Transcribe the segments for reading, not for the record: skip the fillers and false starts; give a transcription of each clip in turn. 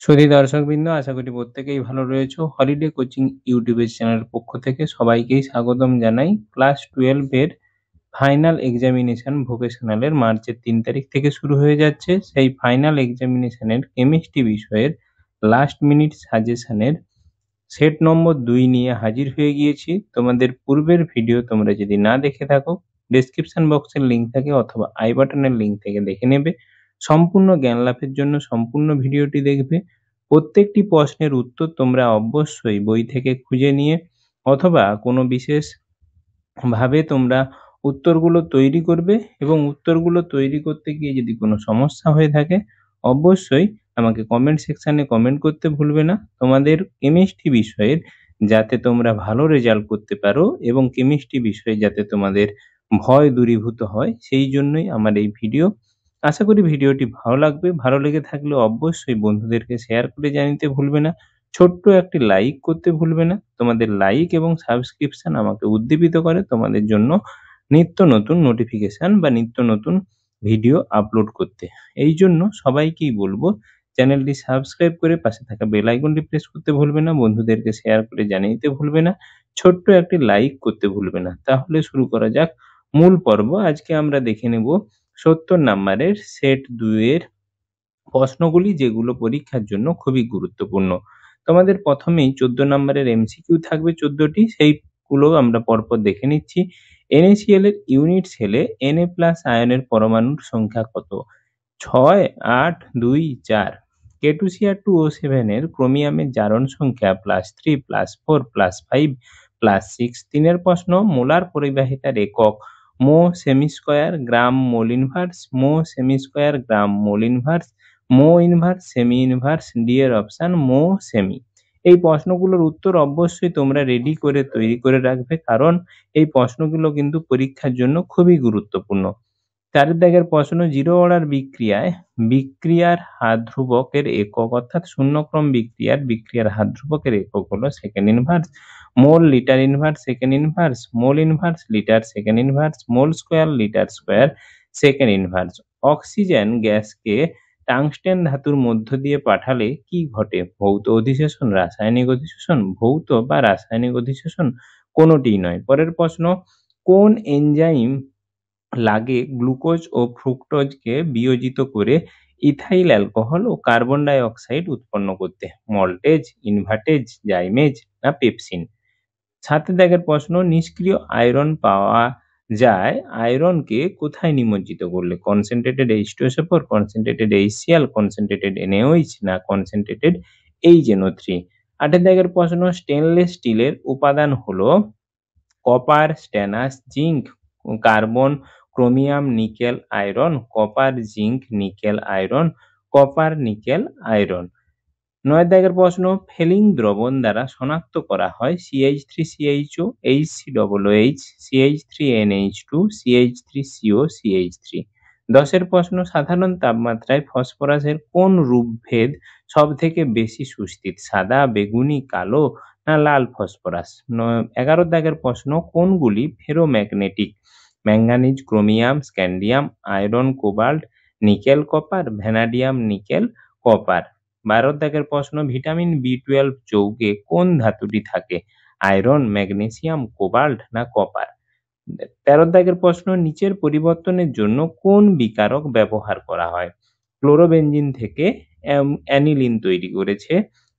সুধী দর্শকবৃন্দ, আশা করি প্রত্যেকেই ভালো রয়েছো। হলিডে কোচিং ইউটিউবের চ্যানেলের পক্ষ থেকে সবাইকেই স্বাগতম জানাই। ক্লাস 12 এর ফাইনাল এক্সামিনেশন ভোকেশনালের মার্চের 3 তারিখ থেকে শুরু হয়ে যাচ্ছে। সেই ফাইনাল এক্সামিনেশনের কেমিস্ট্রি বিষয়ের লাস্ট মিনিট সাজেশনের সেট নম্বর 2 নিয়ে হাজির হয়ে গিয়েছি। তোমাদের পূর্বের ভিডিও তোমরা যদি না দেখে থাকো, ডেসক্রিপশন বক্সের লিঙ্ক থেকে অথবা আই বাটনের লিঙ্ক থেকে দেখে নেবে। সম্পূর্ণ জ্ঞান লাভের জন্য সম্পূর্ণ ভিডিওটি দেখবে। প্রত্যেকটি প্রশ্নের উত্তর তোমরা অবশ্যই বই থেকে খুঁজে নিয়ে অথবা কোনো বিশেষ ভাবে তোমরা উত্তরগুলো তৈরি করবে, এবং উত্তরগুলো তৈরি করতে গিয়ে যদি কোনো সমস্যা হয়ে থাকে অবশ্যই আমাকে কমেন্ট সেকশনে কমেন্ট করতে ভুলবে না। তোমাদের কেমিস্ট্রি বিষয়ের যাতে তোমরা ভালো রেজাল্ট করতে পারো এবং কেমিস্ট্রি বিষয়ে যাতে তোমাদের ভয় দূরীভূত হয়, সেই জন্যই আমার এই ভিডিও। আশা করি ভিডিওটি ভালো লাগবে। ভালো লেগে থাকলে অবশ্যই বন্ধুদেরকে শেয়ার করে জানিতে ভুলবে না। ছোট্ট একটি লাইক করতে ভুলবে না। তোমাদের লাইক এবং সাবস্ক্রিপশন আমাকে উদ্দীপিত করে তোমাদের জন্য নিত্য নতুন নোটিফিকেশন বা নিত্য নতুন ভিডিও আপলোড করতে। এই জন্য সবাইকেই বলবো, চ্যানেলটি সাবস্ক্রাইব করে পাশে থাকা বেল আইকনটি প্রেস করতে ভুলবে না, বন্ধুদেরকে শেয়ার করে জানিয়ে দিতে ভুলবে না, ছোট্ট একটি লাইক করতে ভুলবে না। তাহলে শুরু করা যাক মূল পর্ব। আজকে আমরা দেখে নেব 70 নাম্বারের সেট 2 এর প্রশ্নগুলি, যেগুলো পরীক্ষার জন্য খুবই গুরুত্বপূর্ণ। তোমাদের প্রথমেই 14 নম্বরের এমসিকিউ থাকবে 14টি, সেইগুলো আমরা পরপর দেখে নিচ্ছি। NaCl এর ইউনিট সেলে Na+ আয়নের পরমাণুর সংখ্যা কত? 6, 8, 2, 4। K2Cr2O7 এর ক্রোমিয়ামের জারণ সংখ্যা +3, +4, +5, +6। 3 এর প্রশ্ন, মোলার পরিবাহিতার একক মো সেমি স্কয়ার, গ্রাম মোল ইনভার্স, মো সেমি স্কয়ার, গ্রাম মোল ইনভার্স, মো ইনভার্স, সেমি ইনভার্স। ডি এর অপশন মো সেমি। এই প্রশ্নগুলোর উত্তর অবশ্যই তোমরা রেডি করে তৈরি করে রাখবে, কারণ এই প্রশ্নগুলো কিন্তু পরীক্ষার জন্য খুবই গুরুত্বপূর্ণ। 4 দাগের প্রশ্ন, জিরো অর্ডার বিক্রিয়ায় বিক্রিয়ার হার ধ্রুবকের একক, অর্থাৎ শূন্যক্রম বিক্রিয়ার হার ধ্রুবকের একক হলো second inverse. Mole litre inverse second inverse, mole inverse litre second inverse, mole square litre square second inverse. Oxygen গ্যাসকে টাংস্টেন ধাতুর মধ্য দিয়ে পাঠালে কি ঘটে? ভৌত অধিশোষণ, রাসায়নিক অধিশোষণ, ভৌত বা রাসায়নিক অধিশোষণ, কোনোটিই নয়। পরের প্রশ্ন, কোন এনজাইম লাগে গ্লুকোজ ও ফ্রুক্টোজকে বিয়োজিত করে ইথাইল অ্যালকোহল ও কার্বন ডাই অক্সাইড উৎপন্ন করতে? মল্টেজ, ইনভার্টেজ, জাইমেজ না পেপসিন? 7 দাগের প্রশ্ন, নিষ্ক্রিয় আয়রন পাওয়া যায় আয়রনকে কোথায় নিমজ্জিত করলে? Concentrated H2SO4, concentrated HCl, concentrated NaOH না কনসেন্ট্রেটেড HNO3? 8 দাগের প্রশ্ন, স্টেনলেস স্টিলের উপাদান হলো copper, stannous, zinc, carbon, chromium, nickel, iron, copper, zinc, nickel, iron, copper, nickel, iron. 9 দাগের প্রশ্ন, ফেলিং দ্রবণ দ্বারা শনাক্ত করা হয় CH3CHO, HCOOH, CH3NH2, CH3CO, CH3। 10 এর প্রশ্ন, সাধারণ তাপমাত্রায় ফসফরাসের কোন রূপভেদ সব থেকে বেশি সুস্থির? সাদা, বেগুনি, কালো না লাল ফসফরাস? 11 দাগের প্রশ্ন, কোনগুলি ferromagnetic? Manganese, chromium, scandium, iron, cobalt, nickel, copper, vanadium, nickel, copper. 12 দাগের প্রশ্ন, ভিটামিন B12 যৌগে কোন ধাতুটি থাকে? আয়রন, ম্যাগনেসিয়াম, কোবাল্ট না কপার? 13 দাগের প্রশ্ন, নিচের পরিবর্তনের জন্য কোন বিকারক ব্যবহার করা হয়? ক্লোরোবেনজিন থেকে অ্যানিলিন তৈরি করেছে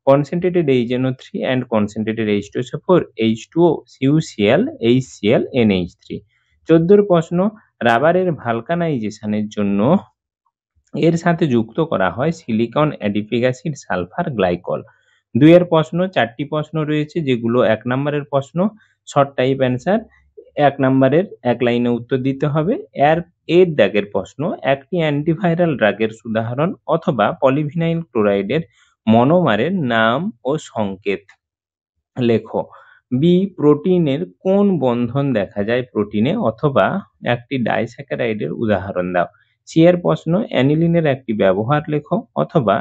concentrated HNO3 and concentrated H2SO4, H2O, CuCl, HCl, NH3। 14 প্রশ্ন, রাবারের ভালকানাইজেশনের জন্য এর সাথে যুক্ত করা হয় silicon, adipic acid, sulphur, glycol. 2 এর প্রশ্ন, 4টি প্রশ্ন রয়েছে, যেগুলো 1 নম্বরের প্রশ্ন, শর্ট টাইপ অ্যান্সার। 1 নম্বরের 1 লাইনে উত্তর দিতে হবে। এর দাগের প্রশ্ন, একটি অ্যান্টিভাইরাল ড্রাগের উদাহরণ অথবা পলিভিনাইল ক্লোরাইডের মনোমারের নাম ও সংকেত লেখো। বি, প্রোটিনের কোন বন্ধন দেখা যায় প্রোটিনে অথবা একটি ডাইস্যাকারাইডের উদাহরণ দাও। সি এর প্রশ্ন, অ্যানিলিনের একটি ব্যবহার লেখো অথবা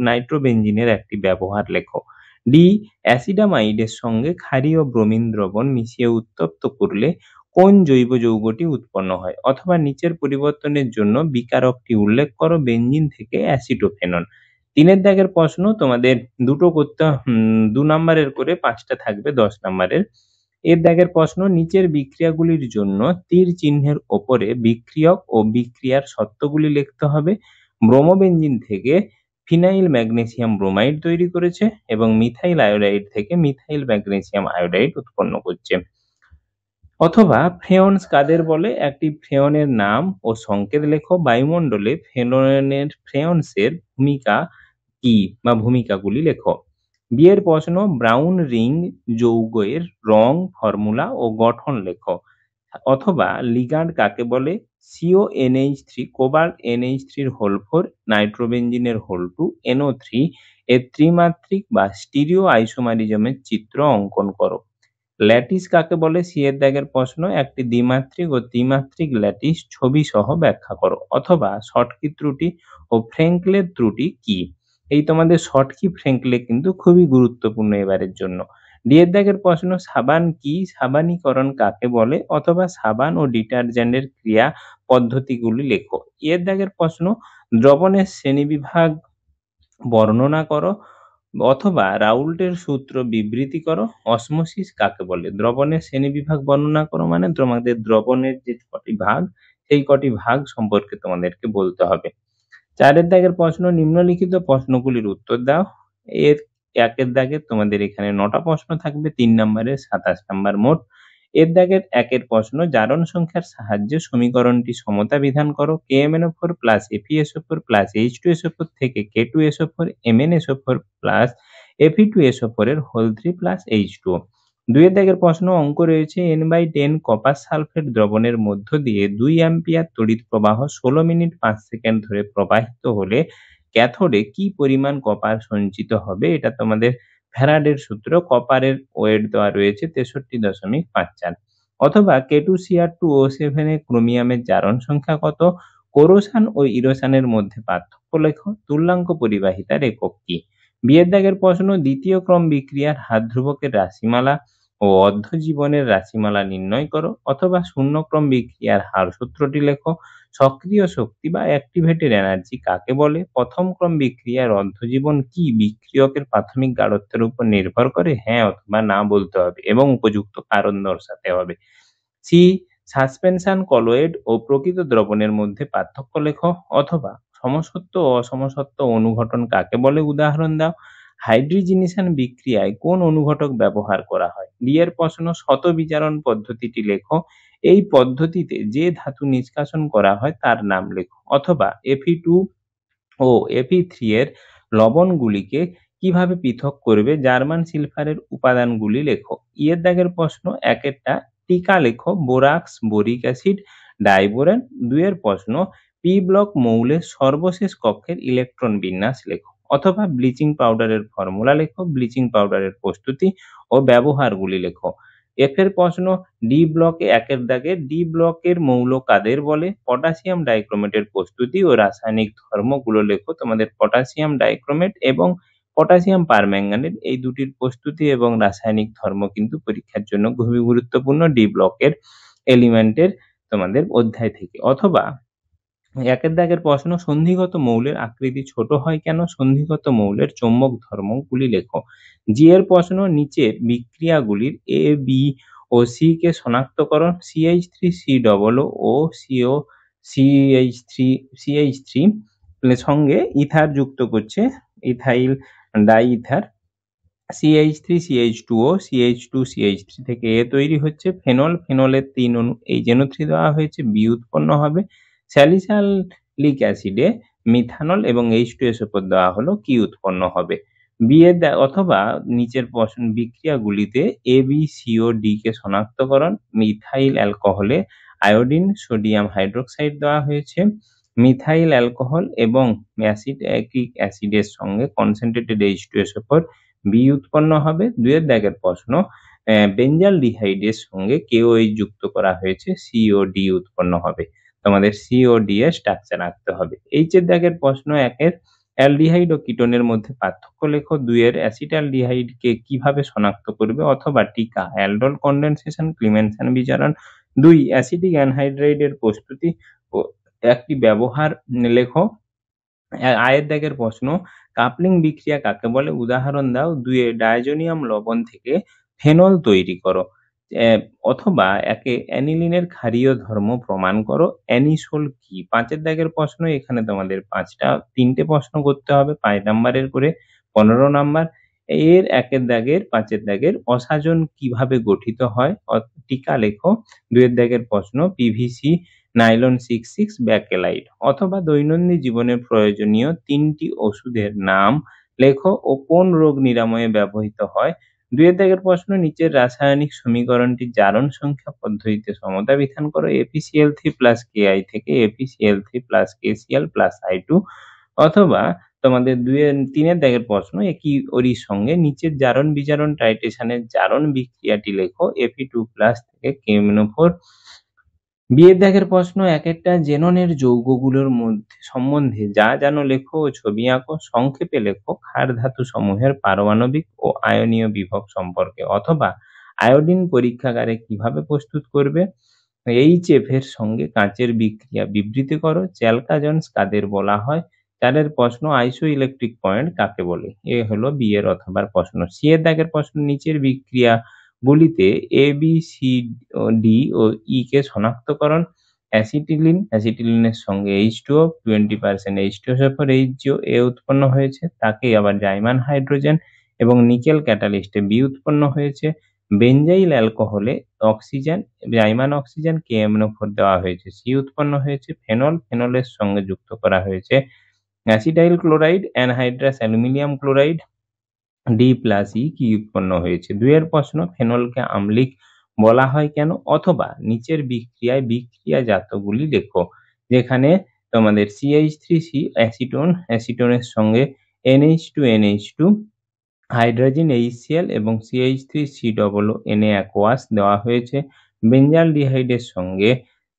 নাইট্রোবেনজিনের একটি ব্যবহার লেখো। ডি, অ্যাসিডামাইডের সঙ্গে ক্ষারীয় ব্রোমিন দ্রবণ মিশিয়ে উত্তপ্ত করলে কোন জৈব যৌগটি উৎপন্ন হয়? অথবা নিচের পরিবর্তনের জন্য বিকারকটি উল্লেখ করো, বেনজিন থেকে অ্যাসিটোফেনন। 3 দাগের প্রশ্ন তোমাদের দুটো করতে 2 নাম্বারের করে 5টা থাকবে 10 নাম্বারের। এর দাগের প্রশ্ন, নিচের বিক্রিয়াগুলির জন্য তীর চিহ্নের ওপরে বিক্রিয়ক ও বিক্রিয়ার শর্তগুলি লিখতে হবে। ব্রোমোবেনজিন থেকে ফিনাইল ম্যাগনেসিয়াম ব্রোমাইড তৈরি করেছে এবং মিথাইল আয়োডাইড থেকে মিথাইল ম্যাগনেসিয়াম আয়োডাইড উৎপন্ন করছে। অথবা ফ্রেয়নস কাদের বলে? একটি ফ্রেয়নের নাম ও সংকেত লেখো। বায়ুমণ্ডলে ফ্রেয়নসের ভূমিকা কি বা ভূমিকাগুলি লেখো। বিয়ের প্রশ্ন, ব্রাউন রিং যৌগের রং, ফর্মুলা ও গঠন লেখো। অথবা লিগ্যান্ড কাকে বলে? CONH3 কোবাল্ট NH3 এর হোল 4, নাইট্রোবেনজিনের হোল 2, NO3 এর ত্রিমাত্রিক বা স্টিরিও আইসোমারিজমের চিত্র অঙ্কন করো। ল্যাটিস কাকে বলে? সি এর দাগের প্রশ্ন, একটি দ্বিমাত্রিক ও ত্রিমাত্রিক ল্যাটিস ছবি সহ ব্যাখ্যা করো। অথবা শর্টকি ত্রুটি ও ফ্রেঙ্কলের ত্রুটি কি? এই তোমাদের শর্টকি ফ্রেঙ্কলে কিন্তু খুবই গুরুত্বপূর্ণ এবারের জন্য। ডি এর দাগের প্রশ্ন, সাবান কি? সাবানীকরণ কাকে বলে? অথবা সাবান ও ডিটারজেন্টের ক্রিয়া পদ্ধতিগুলি লেখো। ই এর দাগের প্রশ্ন, দ্রবণের শ্রেণীবিভাগ বর্ণনা করো। অথবা রাউল্টের সূত্র বিবৃতি করো। অসমোসিস কাকে বলে? দ্রবণের শ্রেণীবিভাগ বর্ণনা করো মানে তোমাদের দ্রবণের যে কটি ভাগ সেই কটি ভাগ সম্পর্কে তোমাদেরকে বলতে হবে। 4 এর দাগের প্রশ্ন, নিম্নলিখিত প্রশ্নগুলির উত্তর দাও। এর 1 এর দাগে তোমাদের এখানে 9টা প্রশ্ন থাকবে, 3 নম্বরে 27 নাম্বার মোট। এর দাগের 1 এর প্রশ্ন, জারণ সংখ্যার সাহায্যে সমীকরণটি সমতা বিধান করো। KMnO4 plus FeSO4 plus H2SO4 থেকে K2SO4 MnSO4 প্লাস Fe2SO4 এর হোল 3 প্লাস H2O। 2 এর দাগের প্রশ্ন, অঙ্ক রয়েছে N/10 কপার সালফেট দ্রবণের মধ্য দিয়ে 2 অ্যাম্পিয়ার তড়িৎ প্রবাহ 16 মিনিট 5 সেকেন্ড ধরে প্রবাহিত হলে ক্যাথোডে কি পরিমাণ কপার সঞ্চিত হবে? এটা তোমাদের ফ্যারাডের সূত্র। কপারের ওয়েট দেওয়া রয়েছে 63.54। অথবা K2Cr2O7 এ ক্রোমিয়ামের জারণ সংখ্যা কত? কোরোশন ও ইরোশনের মধ্যে পার্থক্য লেখো। তুল্যাঙ্ক পরিবাহিতার একক কি? বিয়ের দাগের প্রশ্ন, দ্বিতীয় ক্রম বিক্রিয়ার হাত ধ্রুবকের রাশিমালা ও অর্ধ জীবনের রাশিমালা নির্ণয় করো। অথবা শূন্যক্রম বিক্রিয়ার হার সূত্রটি লেখো। সক্রিয় শক্তি বা অ্যাক্টিভেটেড এনার্জি কাকে বলে? প্রথম ক্রম বিক্রিয়ার অর্ধজীবন কি বিক্রিয়কের প্রাথমিক গাঢ়ত্বের উপর নির্ভর করে? হ্যাঁ অথবা না বলতে হবে এবং উপযুক্ত কারণ দর্শাতে হবে। সি, সাসপেনশন কলয়েড ও প্রকৃত দ্রবণের মধ্যে পার্থক্য লেখো। অথবা সমসত্ব ও অসমসত্ব অনুঘটন কাকে বলে? উদাহরণ দাও। হাইড্রোজেনেশন বিক্রিয়ায় কোন অনুঘটক ব্যবহার করা হয়? ডি এর প্রশ্ন, শত বিজারণ পদ্ধতিটি লেখো। এই পদ্ধতিতে যে ধাতু নিষ্কাশন করা হয় তার নাম লেখো। অথবা Fe2 ও Fe3 এর লবণগুলিকে কিভাবে পৃথক করবে? জার্মান সিলভারের উপাদানগুলি লেখো। ই এর দাগের প্রশ্ন, 1 এরটা টিকা লেখো। Borax, boric acid, ডাইবোরেন। 2 এর প্রশ্ন, পি ব্লক মৌলের সর্বশেষ কক্ষের ইলেকট্রন বিন্যাস লেখো। অথবা ব্লিচিং পাউডারের ফর্মুলা লেখো। ব্লিচিং পাউডারের প্রস্তুতি ও ব্যবহারগুলি লেখো। এফ এর প্রশ্ন, ডি ব্লকে 1 এর দাগে ডি ব্লকের মৌল কাদের বলে? পটাশিয়াম ডাইক্রোমেটের প্রস্তুতি ও রাসায়নিক ধর্মগুলো লেখো। তোমাদের পটাশিয়াম ডাইক্রোমেট এবং পটাশিয়াম পারম্যাঙ্গানেট এই দুটির প্রস্তুতি এবং রাসায়নিক ধর্ম কিন্তু পরীক্ষার জন্য খুবই গুরুত্বপূর্ণ ডি ব্লকের এলিমেন্টের তোমাদের অধ্যায় থেকে। অথবা 1 এর দাগের প্রশ্ন, সন্ধিগত মৌলের আকৃতি ছোট হয় কেন? সন্ধিগত মৌলের চৌম্বক ধর্মগুলি লেখো। জি এর প্রশ্ন, নিচে বিক্রিয়াগুলির এ, বি ও সি কে শনাক্ত করো। CH3COO ও CH3 সঙ্গে ইথার যুক্ত করছে, ইথাইল ডাইইথার। CH3CH2O, CH2CH3 থেকে এ তৈরি হচ্ছে। ফেনল, ফেনলের 3 অণু HNO3 দেওয়া হয়েছে, বি উৎপন্ন হবে। স্যালিসাইলিক অ্যাসিডে মিথানল এবং H2SO4 দেওয়া হলো, কি উৎপন্ন হবে? বি এর অথবা নিচের বিক্রিয়াগুলিতে AbCO কে শনাক্তকরণ। মিথাইল অ্যালকোহলে আয়োডিন, সোডিয়াম হাইড্রোক্সাইড দেওয়া হয়েছে। মিথাইল অ্যালকোহল এবং অ্যাসিটিক অ্যাসিডের সঙ্গে কনসেন্ট্রেটেড H2SO4, বি উৎপন্ন হবে। 2 এর দাগের প্রশ্ন, বেঞ্জালডিহাইডের সঙ্গে KOH যুক্ত করা হয়েছে, COD উৎপন্ন হবে। তোমাদের COD এর স্ট্রাকচার আঁকতে হবে। এইচ এর দাগের প্রশ্ন, 1 এর অ্যালডিহাইড ও কিটোনের মধ্যে পার্থক্য লেখো। 2 এর অ্যাসিটালডিহাইডকে কিভাবে শনাক্ত করবে? অথবা টিকা, অ্যালডোল কনডেনসেশন, ক্লিমেনশন বিজারণ। 2 অ্যাসিটিক অ্যানহাইড্রাইডের প্রস্তুতি ও একটি ব্যবহার লেখো। আয়ের দাগের প্রশ্ন, কাপলিং বিক্রিয়া কাকে বলে? উদাহরণ দাও। ২ এ ডায়জোনিয়াম লবণ থেকে ফেনল তৈরি করো। অথবা ১ এ অ্যানিলিনের ক্ষারীয় ধর্ম প্রমাণ করো। অ্যানিসোল কি? ৫ এর দাগের প্রশ্ন, এখানে তোমাদের ৩ টে প্রশ্ন করতে হবে ৫ নাম্বারের করে, ১৫ নাম্বার। এর ১ এর দাগের ৫ এর দাগের অসাজন কিভাবে গঠিত হয়? টিকা লেখো। ২ এর দাগের প্রশ্ন, পিভিসি, নাইলন 66, ব্যাকেলাইট। অথবা দৈনন্দিন জীবনে প্রয়োজনীয় ৩টি ওষুধের নাম লেখো ও কোন রোগ নিরাময়ে ব্যবহৃত হয়? ২ এর দাগের প্রশ্ন, নিচের রাসায়নিক সমীকরণটি জারণ সংখ্যা পদ্ধতিতে সমতা-বিধান করো। ApCl3+Ki থেকে ApCl3+KCl+I2। অথবা তোমাদের ৩ এর দাগের প্রশ্ন, একই সঙ্গে নিচের জারণ-বিজারণ টাইট্রেশনের জারণ বিক্রিয়াটি লেখো। Fe2+ থেকে KMnO4। ২ এর দাগের প্রশ্ন, একেকটা জেননের যৌগগুলোর সম্বন্ধে যা জানো লেখো ও ছবি আঁকো। সংক্ষেপে লেখো ক্ষার ধাতু সমূহের পারমাণবিক ও আয়নীয় বিভব সম্পর্কে। অথবা আয়োডিন পরীক্ষাগারে কিভাবে প্রস্তুত করবে? HF এর সঙ্গে কাঁচের বিক্রিয়া বিবৃতি করো। চ্যালকাজন্স কাদের বলা হয়? ৪ এর প্রশ্ন, আইসোইলেকট্রিক পয়েন্ট কাকে বলে? এ হলো বি এর অথবা প্রশ্ন। সি এর দাগের প্রশ্ন, নিচের বিক্রিয়াগুলিতে এ, বি, সি, ডি ও ই কে শনাক্তকরণ। অ্যাসিটিলিনের সঙ্গে H2O 20% H2SO4 HGO এ উৎপন্ন হয়েছে, তাকেই আবার জাইমান হাইড্রোজেন, এবং নিকেল ক্যাটালিস্টে বি উৎপন্ন হয়েছে। বেনজাইল অ্যালকোহলে অক্সিজেন, জাইমান অক্সিজেন, KMnO4 দেওয়া হয়েছে, সি উৎপন্ন হয়েছে। ফেনলের সঙ্গে যুক্ত করা হয়েছে acetyl chloride, anhydrous aluminium chloride, D+E কি উৎপন্ন হয়েছে? ২ এর প্রশ্ন, ফেনলকে আম্লিক বলা হয় কেন? অথবা নিচের বিক্রিয়ায় বিক্রিয়াজাতগুলি লেখো। যেখানে তোমাদের CH3C অ্যাসিটোন, অ্যাসিটোনের সঙ্গে NH2NH2, হাইড্রোজেন HCl এবং CH3COO aqueous দেওয়া হয়েছে। বেঞ্জালডিহাইডের সঙ্গে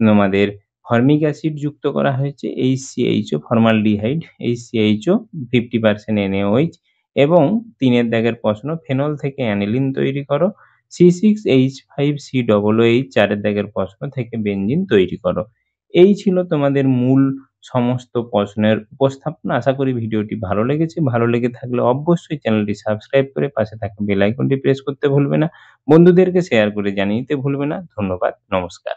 তোমাদের ফর্মিক অ্যাসিড যুক্ত করা হয়েছে, HCHO, ফর্মালডিহাইড, HCHO 50% NaOH। এবং ৩ এর দাগের প্রশ্ন, ফেনল থেকে অ্যানিলিন তৈরি করো। C6H5COOH ৪ এর দাগের প্রশ্ন, থেকে বেনজিন তৈরি করো। এই ছিল তোমাদের মূল সমস্ত প্রশ্নের উপস্থাপনা। আশা করি ভিডিওটি ভালো লেগেছে। ভালো লেগে থাকলে অবশ্যই চ্যানেলটি সাবস্ক্রাইব করে পাশে থাকা বেল আইকনটি প্রেস করতে ভুলবে না। বন্ধুদেরকে শেয়ার করে জানিয়ে দিতে ভুলবে না। ধন্যবাদ, নমস্কার।